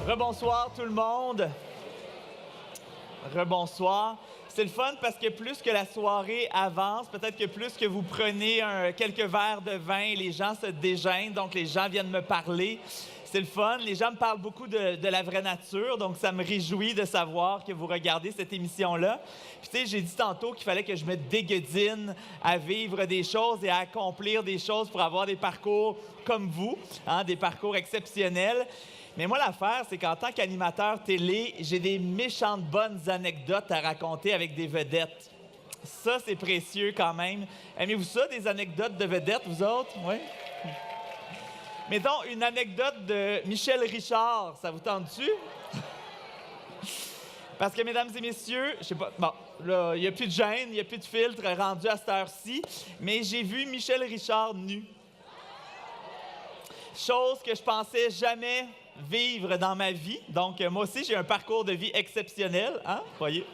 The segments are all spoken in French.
Rebonsoir tout le monde. Rebonsoir. C'est le fun parce que plus que la soirée avance, peut-être que plus que vous prenez quelques verres de vin, les gens se déjeunent, donc les gens viennent me parler. C'est le fun. Les gens me parlent beaucoup de la vraie nature, donc ça me réjouit de savoir que vous regardez cette émission-là. Puis tu sais, j'ai dit tantôt qu'il fallait que je me déguedine à vivre des choses et à accomplir des choses pour avoir des parcours comme vous, hein, des parcours exceptionnels. Mais moi, l'affaire, c'est qu'en tant qu'animateur télé, j'ai des méchantes bonnes anecdotes à raconter avec des vedettes. Ça, c'est précieux quand même. Aimez-vous ça, des anecdotes de vedettes, vous autres? Oui? Mettons une anecdote de Michel Richard. Ça vous tente-tu? Parce que, mesdames et messieurs, je sais pas, bon, là, il n'y a plus de gêne, il n'y a plus de filtre rendu à cette heure-ci, mais j'ai vu Michel Richard nu. Chose que je pensais jamais vivre dans ma vie. Donc, moi aussi, j'ai un parcours de vie exceptionnel, hein, voyez.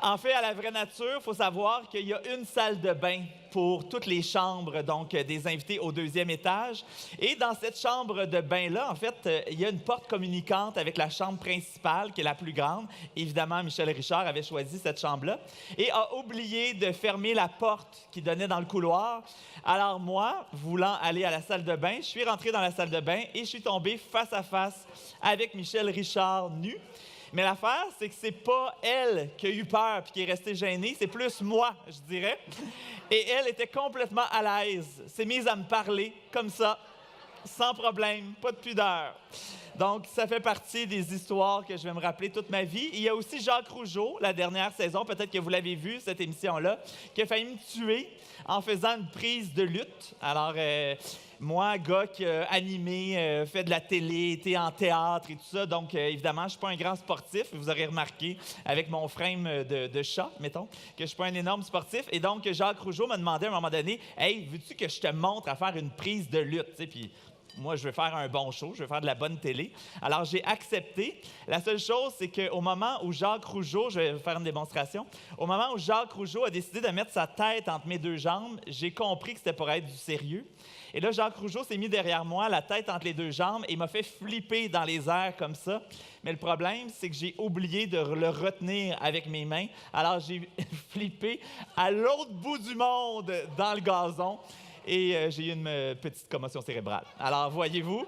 En fait, à la vraie nature, il faut savoir qu'il y a une salle de bain pour toutes les chambres, donc des invités au 2e étage. Et dans cette chambre de bain-là, en fait, il y a une porte communicante avec la chambre principale, qui est la plus grande. Évidemment, Michel Richard avait choisi cette chambre-là et a oublié de fermer la porte qui donnait dans le couloir. Alors moi, voulant aller à la salle de bain, je suis rentré dans la salle de bain et je suis tombé face à face avec Michel Richard nu. Mais l'affaire, c'est que c'est pas elle qui a eu peur puis qui est restée gênée, c'est plus moi, je dirais. Et elle était complètement à l'aise, s'est mise à me parler comme ça, sans problème, pas de pudeur. Donc, ça fait partie des histoires que je vais me rappeler toute ma vie. Il y a aussi Jacques Rougeau, la dernière saison, peut-être que vous l'avez vu, cette émission-là, qui a failli me tuer en faisant une prise de lutte. Alors, moi, gars qui a animé, fait de la télé, été en théâtre et tout ça, donc évidemment, je ne suis pas un grand sportif. Vous aurez remarqué avec mon frame de chat, mettons, que je ne suis pas un énorme sportif. Et donc, Jacques Rougeau m'a demandé à un moment donné, « Hey, veux-tu que je te montre à faire une prise de lutte? » Tu sais, puis moi, je veux faire un bon show, je veux faire de la bonne télé. Alors, j'ai accepté. La seule chose, c'est qu'au moment où Jacques Rougeau, je vais faire une démonstration, au moment où Jacques Rougeau a décidé de mettre sa tête entre mes deux jambes, j'ai compris que c'était pour être du sérieux. Et là, Jacques Rougeau s'est mis derrière moi, la tête entre les deux jambes, et m'a fait flipper dans les airs comme ça. Mais le problème, c'est que j'ai oublié de le retenir avec mes mains. Alors, j'ai flippé à l'autre bout du monde dans le gazon. Et j'ai eu une petite commotion cérébrale. Alors, voyez-vous?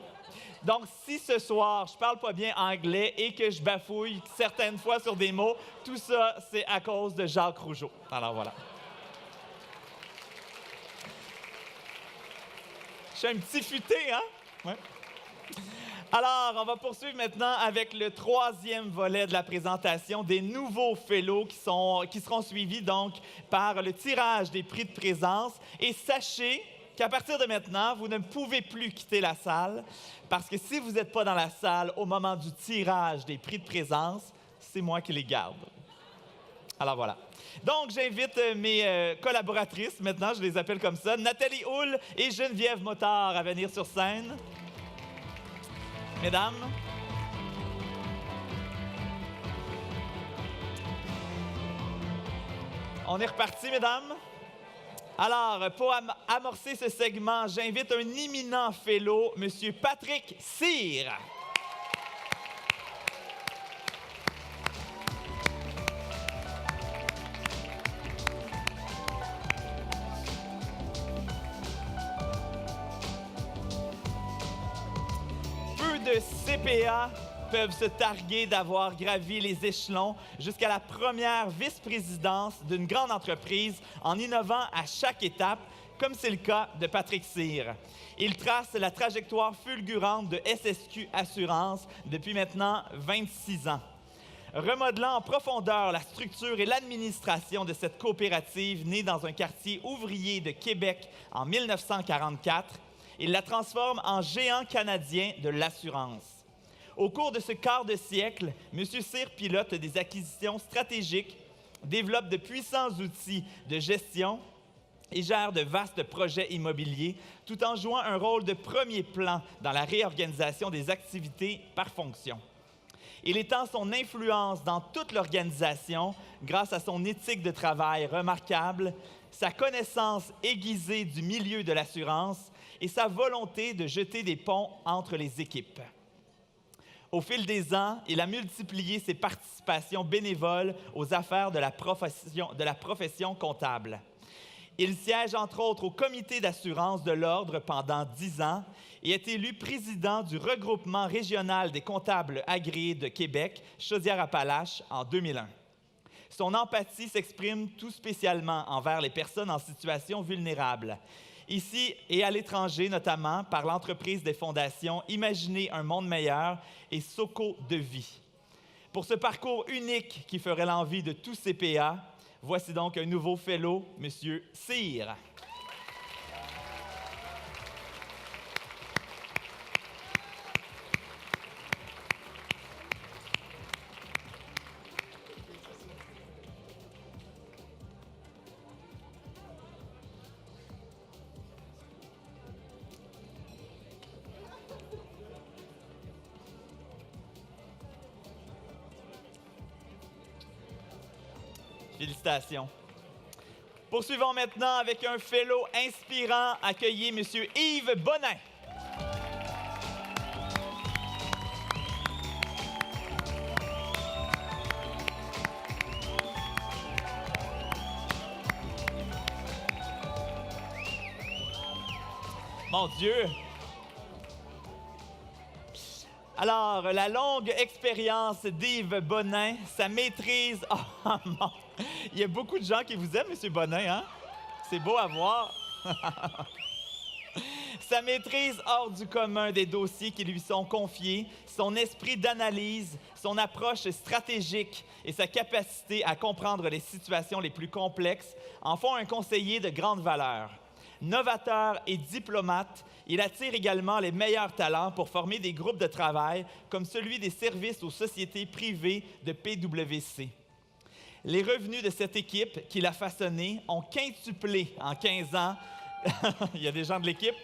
Donc, si ce soir, je ne parle pas bien anglais et que je bafouille certaines fois sur des mots, tout ça, c'est à cause de Jacques Rougeau. Alors, voilà. Je suis un petit futé, hein? Ouais. Alors, on va poursuivre maintenant avec le 3e volet de la présentation des nouveaux fellows qui seront suivis donc par le tirage des prix de présence. Et sachez qu'à partir de maintenant, vous ne pouvez plus quitter la salle parce que si vous n'êtes pas dans la salle au moment du tirage des prix de présence, c'est moi qui les garde. Alors voilà. Donc, j'invite mes collaboratrices, maintenant je les appelle comme ça, Nathalie Houle et Geneviève Motard à venir sur scène. Mesdames. On est reparti, mesdames? Alors, pour amorcer ce segment, j'invite un éminent fellow, M. Patrick Cyr. Peu de CPA peuvent se targuer d'avoir gravi les échelons jusqu'à la première vice-présidence d'une grande entreprise en innovant à chaque étape, comme c'est le cas de Patrick Cyr. Il trace la trajectoire fulgurante de SSQ Assurance depuis maintenant 26 ans. Remodelant en profondeur la structure et l'administration de cette coopérative née dans un quartier ouvrier de Québec en 1944, il la transforme en géant canadien de l'assurance. Au cours de ce quart de siècle, M. Cyr pilote des acquisitions stratégiques, développe de puissants outils de gestion et gère de vastes projets immobiliers, tout en jouant un rôle de premier plan dans la réorganisation des activités par fonction. Il étend son influence dans toute l'organisation grâce à son éthique de travail remarquable, sa connaissance aiguisée du milieu de l'assurance et sa volonté de jeter des ponts entre les équipes. Au fil des ans, il a multiplié ses participations bénévoles aux affaires de la profession comptable. Il siège entre autres au comité d'assurance de l'Ordre pendant 10 ans et est élu président du regroupement régional des comptables agréés de Québec, Chaudière-Appalaches, en 2001. Son empathie s'exprime tout spécialement envers les personnes en situation vulnérable, ici et à l'étranger notamment par l'entreprise des fondations Imaginez un monde meilleur et Soco de vie. Pour ce parcours unique qui ferait l'envie de tous CPA, voici donc un nouveau fellow, M. Cyr. Félicitations. Poursuivons maintenant avec un fellow inspirant. Accueillez M. Yves Bonin. Mon Dieu! Alors, la longue expérience d'Yves Bonin, sa maîtrise... Oh, mon... Il y a beaucoup de gens qui vous aiment, M. Bonin, hein? C'est beau à voir. Sa maîtrise hors du commun des dossiers qui lui sont confiés, son esprit d'analyse, son approche stratégique et sa capacité à comprendre les situations les plus complexes en font un conseiller de grande valeur. Novateur et diplomate, il attire également les meilleurs talents pour former des groupes de travail comme celui des services aux sociétés privées de PwC. Les revenus de cette équipe qu'il a façonnée ont quintuplé en 15 ans, il y a des gens de l'équipe,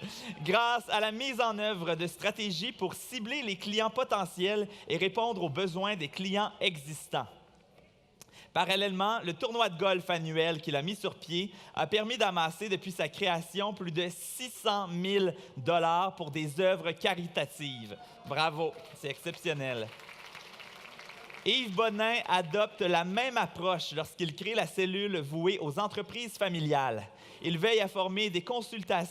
grâce à la mise en œuvre de stratégies pour cibler les clients potentiels et répondre aux besoins des clients existants. Parallèlement, le tournoi de golf annuel qu'il a mis sur pied a permis d'amasser depuis sa création plus de 600 000 $ pour des œuvres caritatives. Bravo, c'est exceptionnel. Yves Bonin adopte la même approche lorsqu'il crée la cellule vouée aux entreprises familiales. Il veille à former des consultants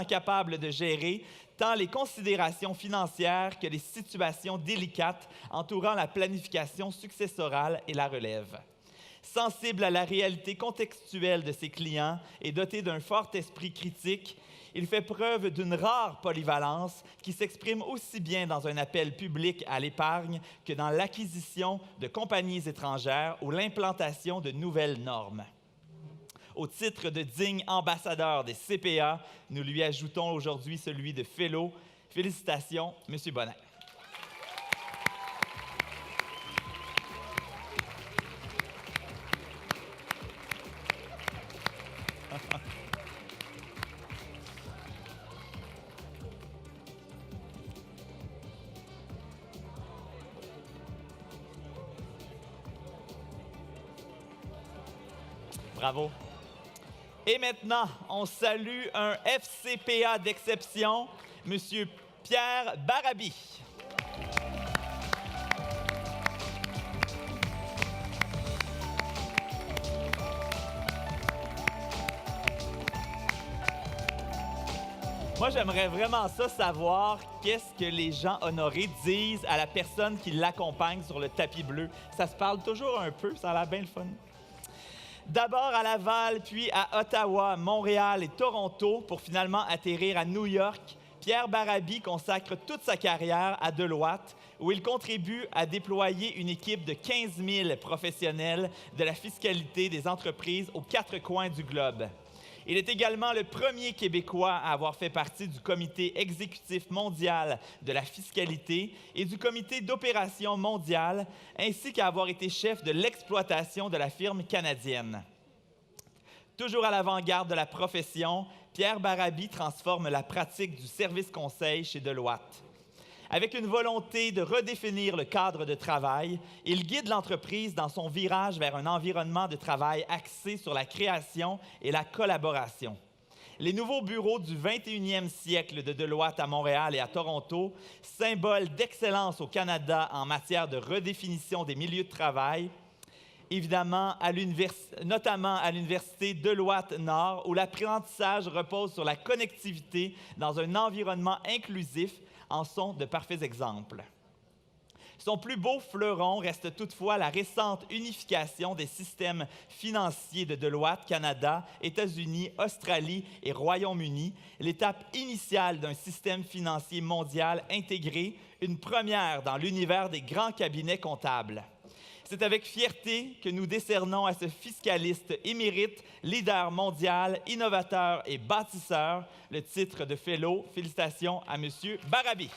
capables de gérer tant les considérations financières que les situations délicates entourant la planification successorale et la relève. Sensible à la réalité contextuelle de ses clients et doté d'un fort esprit critique, il fait preuve d'une rare polyvalence qui s'exprime aussi bien dans un appel public à l'épargne que dans l'acquisition de compagnies étrangères ou l'implantation de nouvelles normes. Au titre de digne ambassadeur des CPA, nous lui ajoutons aujourd'hui celui de fellow. Félicitations, M. Bonin. Bravo. Et maintenant, on salue un FCPA d'exception, M. Pierre Barabi. Moi, j'aimerais vraiment ça savoir qu'est-ce que les gens honorés disent à la personne qui l'accompagne sur le tapis bleu. Ça se parle toujours un peu, ça a l'air bien le fun. D'abord à Laval, puis à Ottawa, Montréal et Toronto pour finalement atterrir à New York, Pierre Barabi consacre toute sa carrière à Deloitte, où il contribue à déployer une équipe de 15 000 professionnels de la fiscalité des entreprises aux 4 coins du globe. Il est également le premier Québécois à avoir fait partie du Comité exécutif mondial de la fiscalité et du Comité d'opération mondiale, ainsi qu'à avoir été chef de l'exploitation de la firme canadienne. Toujours à l'avant-garde de la profession, Pierre Barabi transforme la pratique du service conseil chez Deloitte. Avec une volonté de redéfinir le cadre de travail, il guide l'entreprise dans son virage vers un environnement de travail axé sur la création et la collaboration. Les nouveaux bureaux du 21e siècle de Deloitte à Montréal et à Toronto, symbole d'excellence au Canada en matière de redéfinition des milieux de travail, évidemment, notamment à l'Université Deloitte-Nord, où l'apprentissage repose sur la connectivité dans un environnement inclusif, en sont de parfaits exemples. Son plus beau fleuron reste toutefois la récente unification des systèmes financiers de Deloitte, Canada, États-Unis, Australie et Royaume-Uni, l'étape initiale d'un système financier mondial intégré, une première dans l'univers des grands cabinets comptables. C'est avec fierté que nous décernons à ce fiscaliste émérite, leader mondial, innovateur et bâtisseur le titre de Fellow. Félicitations à M. Barabi.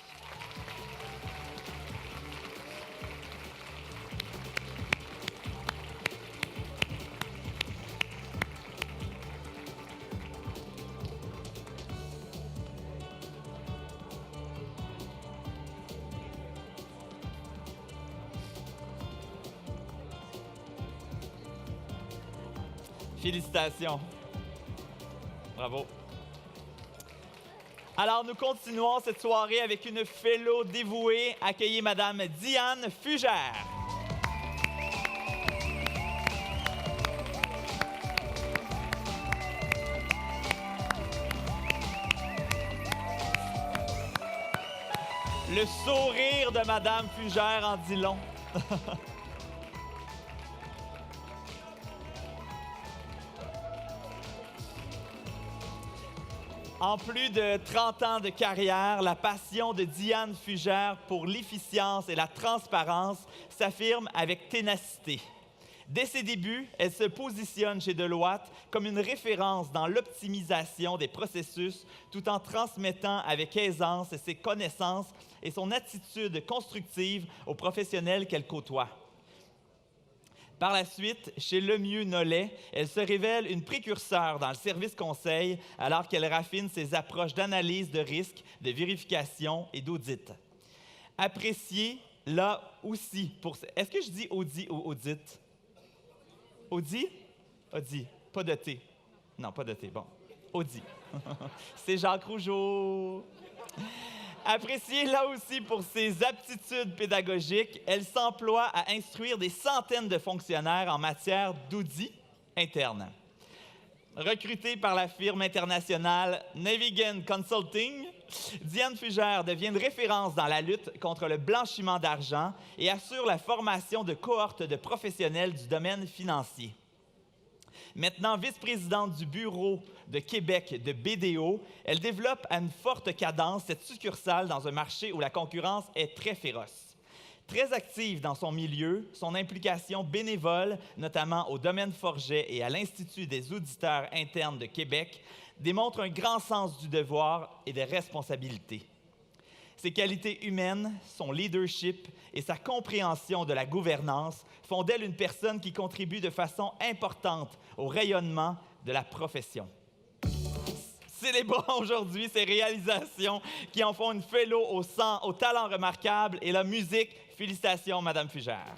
Félicitations. Bravo. Alors, nous continuons cette soirée avec une fellow dévouée. Accueillez Madame Diane Fugère. Le sourire de Madame Fugère en dit long. En plus de 30 ans de carrière, la passion de Diane Fugère pour l'efficience et la transparence s'affirme avec ténacité. Dès ses débuts, elle se positionne chez Deloitte comme une référence dans l'optimisation des processus tout en transmettant avec aisance ses connaissances et son attitude constructive aux professionnels qu'elle côtoie. Par la suite, chez Lemieux Nollet, elle se révèle une précurseur dans le service conseil alors qu'elle raffine ses approches d'analyse de risque, de vérification et d'audit. Appréciée là aussi pour... Est-ce que je dis audit ou audit? Audit? Audit. Pas de T. Non, pas de T. Bon. Audit. C'est Jacques Rougeau. Appréciée là aussi pour ses aptitudes pédagogiques, elle s'emploie à instruire des centaines de fonctionnaires en matière d'audit interne. Recrutée par la firme internationale Navigant Consulting, Diane Fugère devient une référence dans la lutte contre le blanchiment d'argent et assure la formation de cohortes de professionnels du domaine financier. Maintenant vice-présidente du bureau de Québec de BDO, elle développe à une forte cadence cette succursale dans un marché où la concurrence est très féroce. Très active dans son milieu, son implication bénévole, notamment au domaine Forget et à l'Institut des auditeurs internes de Québec, démontre un grand sens du devoir et des responsabilités. Ses qualités humaines, son leadership et sa compréhension de la gouvernance font d'elle une personne qui contribue de façon importante au rayonnement de la profession. Célébrons aujourd'hui ces réalisations qui en font une fellow au talent remarquable et la musique. Félicitations, Madame Fugère.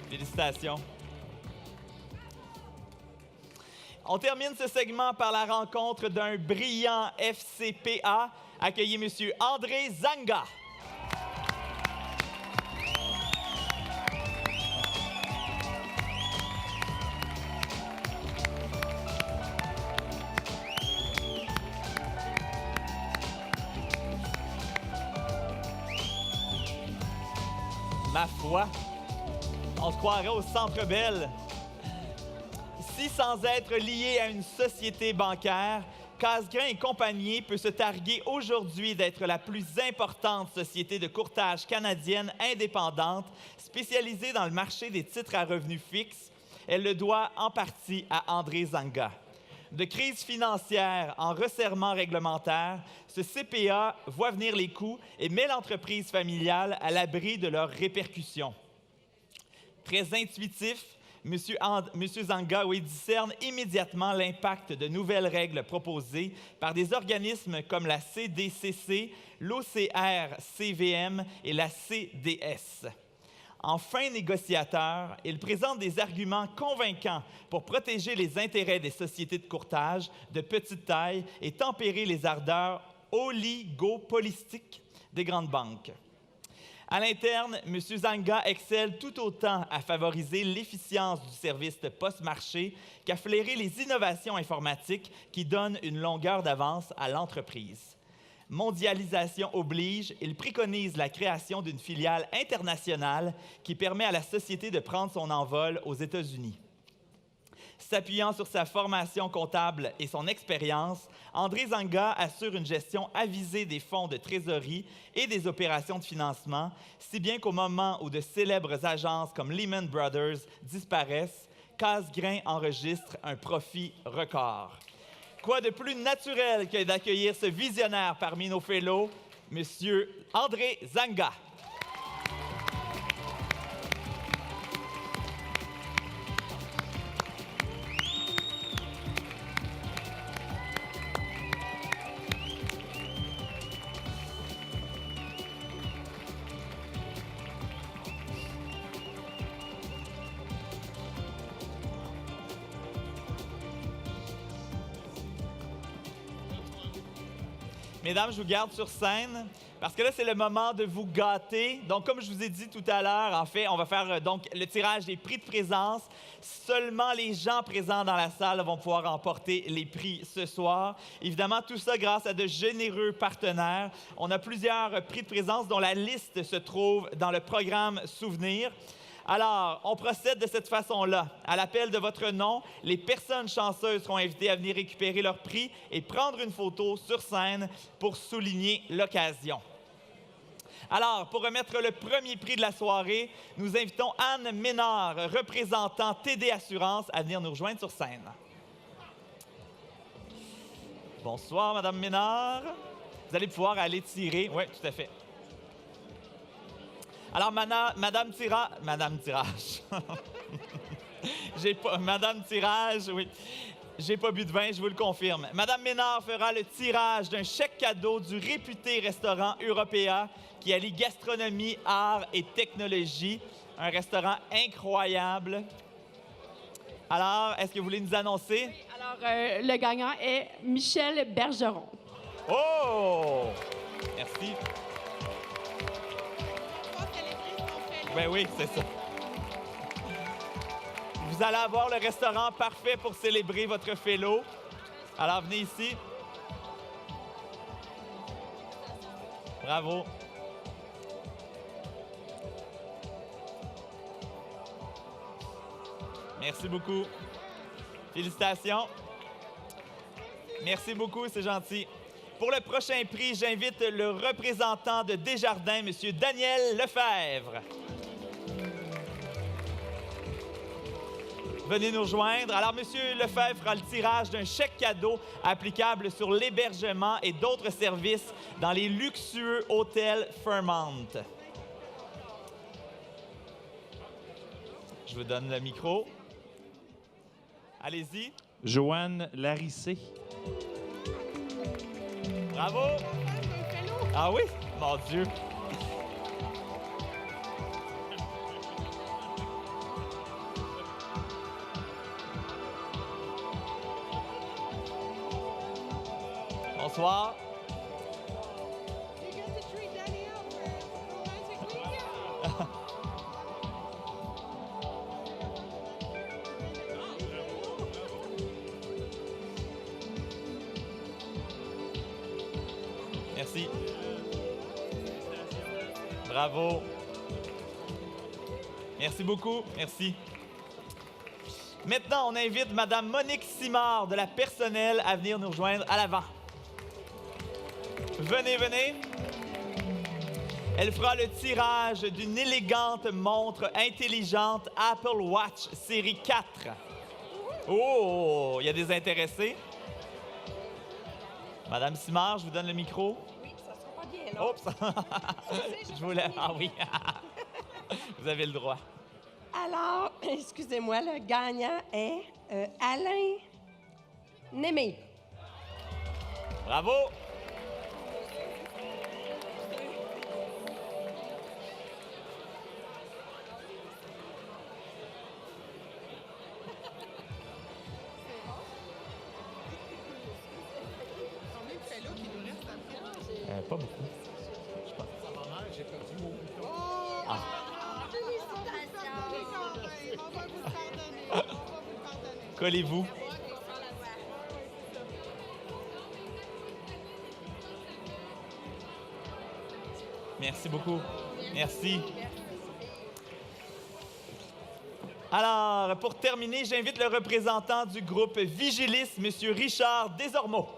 Félicitations. On termine ce segment par la rencontre d'un brillant FCPA. Accueillez M. André Zanga. Ma foi, on se croirait au Centre Bell. Si sans être lié à une société bancaire, Casgrain et compagnie peut se targuer aujourd'hui d'être la plus importante société de courtage canadienne indépendante spécialisée dans le marché des titres à revenus fixes, elle le doit en partie à André Zanga. De crise financière en resserrement réglementaire, ce CPA voit venir les coûts et met l'entreprise familiale à l'abri de leurs répercussions. Très intuitif, Monsieur Zanga discerne immédiatement l'impact de nouvelles règles proposées par des organismes comme la CDCC, l'OCR-CVM et la CDS. En fin négociateur, il présente des arguments convaincants pour protéger les intérêts des sociétés de courtage de petite taille et tempérer les ardeurs oligopolistiques des grandes banques. À l'interne, M. Zanga excelle tout autant à favoriser l'efficience du service de post-marché qu'à flairer les innovations informatiques qui donnent une longueur d'avance à l'entreprise. Mondialisation oblige, il préconise la création d'une filiale internationale qui permet à la société de prendre son envol aux États-Unis. S'appuyant sur sa formation comptable et son expérience, André Zanga assure une gestion avisée des fonds de trésorerie et des opérations de financement, si bien qu'au moment où de célèbres agences comme Lehman Brothers disparaissent, Casgrain enregistre un profit record. Quoi de plus naturel que d'accueillir ce visionnaire parmi nos fellows, M. André Zanga. Mesdames, je vous garde sur scène parce que là, c'est le moment de vous gâter. Donc, comme je vous ai dit tout à l'heure, en fait, on va faire donc le tirage des prix de présence. Seulement les gens présents dans la salle vont pouvoir remporter les prix ce soir. Évidemment, tout ça grâce à de généreux partenaires. On a plusieurs prix de présence dont la liste se trouve dans le programme Souvenirs. Alors, on procède de cette façon-là. À l'appel de votre nom, les personnes chanceuses seront invitées à venir récupérer leur prix et prendre une photo sur scène pour souligner l'occasion. Alors, pour remettre le premier prix de la soirée, nous invitons Anne Ménard, représentant TD Assurance, à venir nous rejoindre sur scène. Bonsoir, Madame Ménard. Vous allez pouvoir aller tirer. Oui, tout à fait. Alors, Madame Tirage... Madame Tirage, oui. J'ai pas bu de vin, je vous le confirme. Madame Ménard fera le tirage d'un chèque cadeau du réputé restaurant Européa qui allie gastronomie, art et technologie. Un restaurant incroyable. Alors, est-ce que vous voulez nous annoncer? Oui, alors, le gagnant est Michel Bergeron. Oh! Merci. Ben oui, c'est ça. Vous allez avoir le restaurant parfait pour célébrer votre fellow. Alors, venez ici. Bravo. Merci beaucoup. Félicitations. Merci beaucoup, c'est gentil. Pour le prochain prix, j'invite le représentant de Desjardins, M. Daniel Lefebvre. Venez nous rejoindre. Alors, M. Lefebvre fera le tirage d'un chèque cadeau applicable sur l'hébergement et d'autres services dans les luxueux hôtels Fairmont. Je vous donne le micro. Allez-y. Joanne Larissé. Bravo! Ah oui? Mon Dieu! Bonsoir. Merci. Bravo. Merci beaucoup. Merci. Maintenant, on invite Mme Monique Simard de la personnelle à venir nous rejoindre à l'avant. Venez, venez. Elle fera le tirage d'une élégante montre intelligente Apple Watch série 4. Oh, il y a des intéressés. Madame Simard, je vous donne le micro. Oui, ça sera pas bien, là. Oups! Je voulais... Ah oui! Vous avez le droit. Alors, excusez-moi, le gagnant est Alain Némé. Bravo! Pas beaucoup. Je pense. Ah. Collez-vous. Merci beaucoup. Merci. Alors, pour terminer, j'invite le représentant du groupe Vigilis, M. Richard Desormeaux.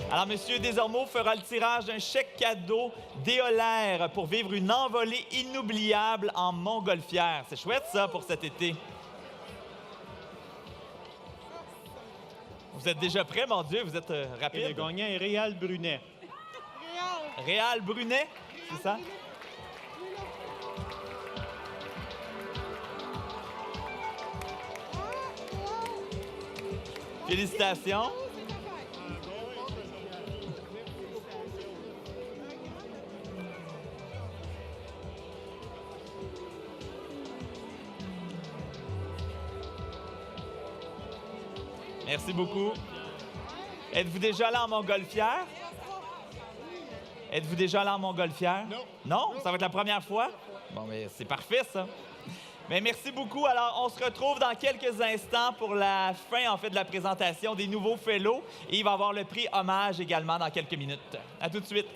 Alors, M. Desormeaux fera le tirage d'un chèque cadeau d'Éolaire pour vivre une envolée inoubliable en montgolfière. C'est chouette, ça, pour cet été. Vous êtes déjà prêts, mon Dieu? Vous êtes rapide? Et le gagnant est Réal Brunet. Réal Brunet, c'est ça? Félicitations. Merci beaucoup. Êtes-vous déjà allé en montgolfière? Êtes-vous déjà allé en montgolfière? Non. Non? Ça va être la première fois? Bon, mais c'est parfait, ça. Mais merci beaucoup. Alors, on se retrouve dans quelques instants pour la fin, en fait, de la présentation des nouveaux fellows. Et il va y avoir le prix hommage également dans quelques minutes. À tout de suite.